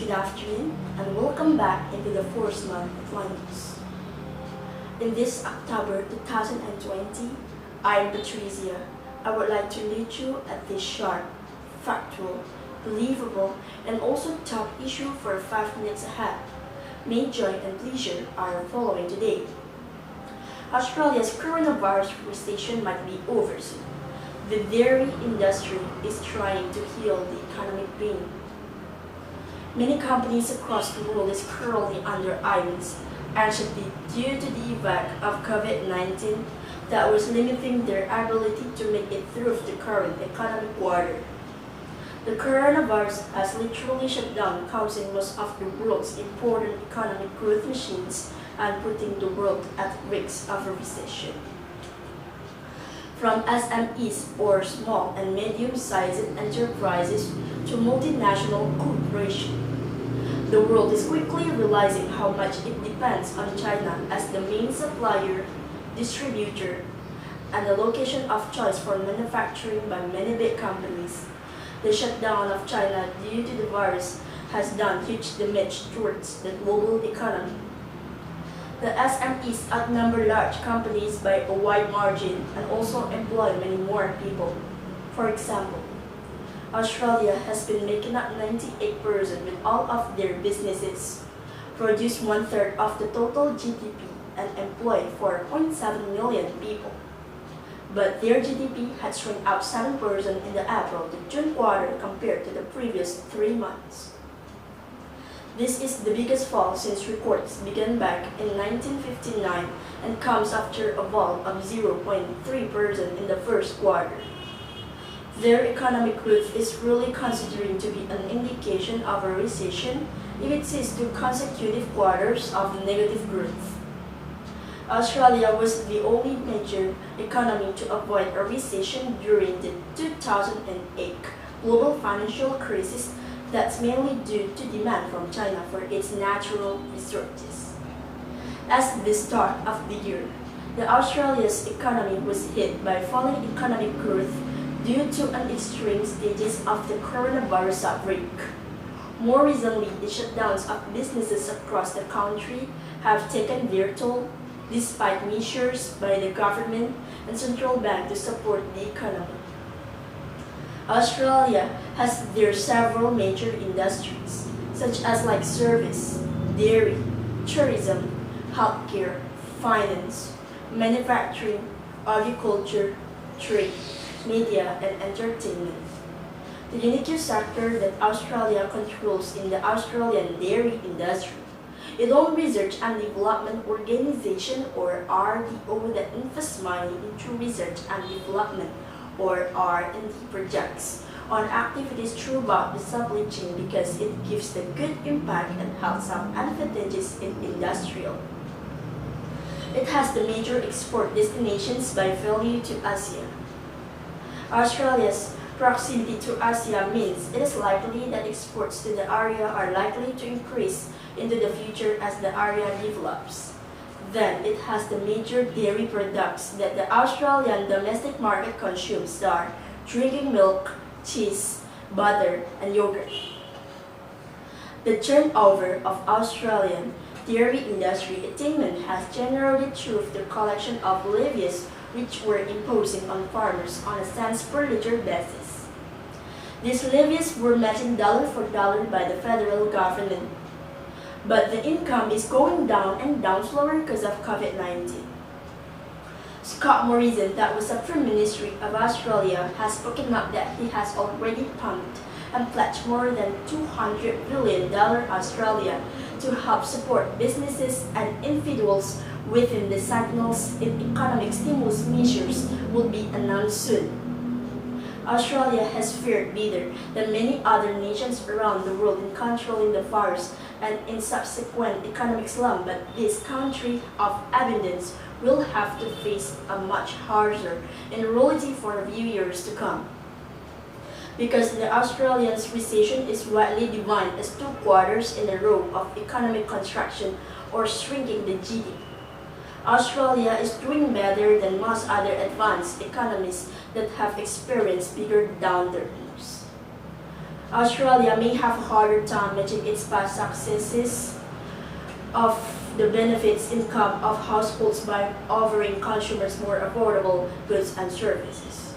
Good afternoon and welcome back into the fourth month of News. In this October 2020, I'm Patricia. I would like to lead you at this sharp, factual, believable, and also top issue for 5 minutes ahead. May joy and pleasure are following today. Australia's coronavirus recession might be over soon. The dairy industry is trying to heal the economic pain. Many companies across the world is currently under irons, anxiety due to the impact of COVID-19 that was limiting their ability to make it through the current economic quarter. The coronavirus has literally shut down, causing most of the world's important economic growth machines and putting the world at risk of a recession. From SMEs or small and medium-sized enterprises to multinational corporations, the world is quickly realizing how much it depends on China as the main supplier, distributor, and the location of choice for manufacturing by many big companies. The shutdown of China due to the virus has done huge damage towards the global economy. The SMEs outnumber large companies by a wide margin and also employ many more people. For example, Australia has been making up 98% with all of their businesses, produce 1/3 of the total GDP, and employ 4.7 million people. But their GDP had shrunk out 7% in the April to June quarter compared to the previous 3 months. This is the biggest fall since records began back in 1959 and comes after a fall of 0.3% in the first quarter. Their economic growth is really considering to be an indication of a recession if it sees 2 consecutive quarters of negative growth. Australia was the only major economy to avoid a recession during the 2008 global financial crisis. That's mainly due to demand from China for its natural resources. At the start of the year, the Australia's economy was hit by falling economic growth due to an extreme stages of the coronavirus outbreak. More recently, the shutdowns of businesses across the country have taken their toll, despite measures by the government and central bank to support the economy. Australia has their several major industries, such as like service, dairy, tourism, healthcare, finance, manufacturing, agriculture, trade, media, and entertainment. The unique sector that Australia controls in the Australian dairy industry. Its own research and development organization or RDO that invests money into research and development or R&D projects on activities throughout the supply chain because it gives the good impact and has some advantages in industrial. It has the major export destinations by value to Asia. Australia's proximity to Asia means it is likely that exports to the area are likely to increase into the future as the area develops. Then it has the major dairy products that the Australian domestic market consumes are drinking milk, cheese, butter, and yogurt. The turnover of Australian dairy industry attainment has generated through the collection of levies which were imposing on farmers on a cents per liter basis. These levies were matching dollar for dollar by the federal government. But the income is going down and down slower because of COVID-19. Scott Morrison, that was the Prime Minister of Australia, has spoken up that he has already pumped and pledged more than $200 billion Australia to help support businesses and individuals within the signals if economic stimulus measures will be announced soon. Australia has fared better than many other nations around the world in controlling the virus and in subsequent economic slump, but this country of abundance will have to face a much harsher reality for a few years to come. Because the Australian's recession is widely defined as 2 quarters in a row of economic contraction or shrinking the GDP. Australia is doing better than most other advanced economies that have experienced bigger downturns. Australia may have a harder time matching its past successes of the benefits income of households by offering consumers more affordable goods and services.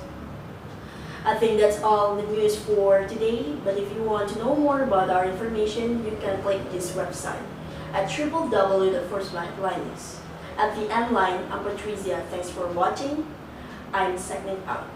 I think that's all the news for today, but if you want to know more about our information, you can click this website at www.forcelightlinings. At the end line, I'm Patricia. Thanks for watching. I'm signing out.